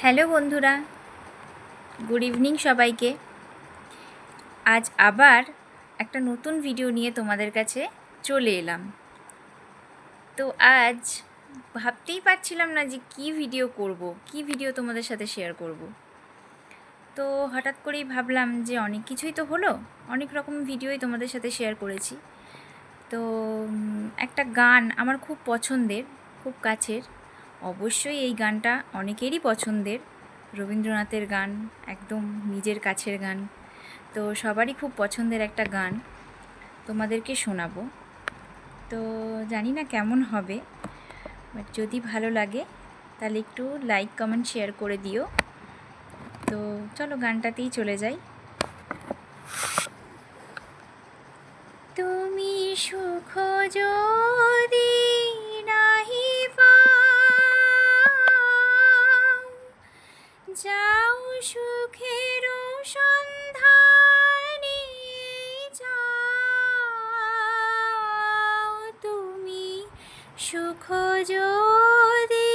Hello বন্ধুরা, good evening সবাইকে। আজ আবার একটা নতুন ভিডিও নিয়ে তোমাদের কাছে চলে এলাম। তো আজ ভাবতেই পারছিলাম না যে কী ভিডিও করব, কী ভিডিও তোমাদের সাথে শেয়ার করব। তো হঠাৎ করেই ভাবলাম যে অনেক কিছুই তো হলো, অনেক রকম ভিডিওই তোমাদের সাথে শেয়ার করেছি। তো একটা গান আমার খুব পছন্দের, খুব কাছের। অবশ্যই এই গানটা অনেকেরই পছন্দের, রবীন্দ্রনাথের গান, একদম নিজের কাছের গান। তো সবারই খুব পছন্দের একটা গান তোমাদেরকে শোনাবো। তো জানি না কেমন হবে, বাট যদি ভালো লাগে তাহলে একটু লাইক কমেন্ট শেয়ার করে দিও। তো চলো গানটাতেই চলে যাই। তুমি সুখ যদি নাহি পাও, যাও সুখের সন্ধানে যাও। তুমি সুখ যদি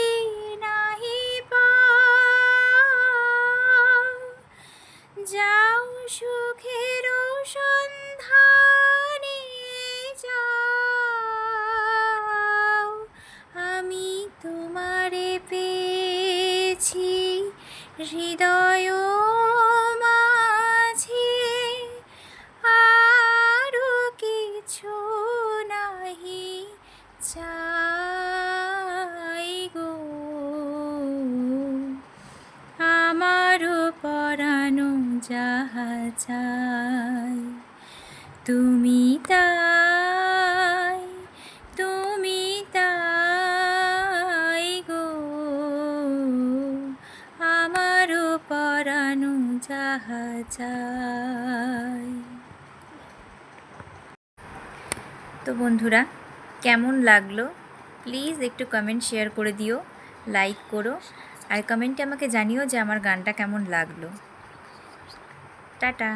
নাহি পাও, যাও সুখের সন্ধানে যাও। আমি তোমারে পেয়েছি হৃদয় মাঝে, আরো কিছু নাহি চাই গো। আমারও পরানো যাহা চাই, তুমি তাই, তুমি তাই গো। আমারও পরানো যাহা চাই। তো বন্ধুরা, কেমন লাগলো প্লিজ একটু কমেন্ট শেয়ার করে দিও, লাইক করো, আর কমেন্টে আমাকে জানিও যে আমার গানটা কেমন লাগলো। টাটা।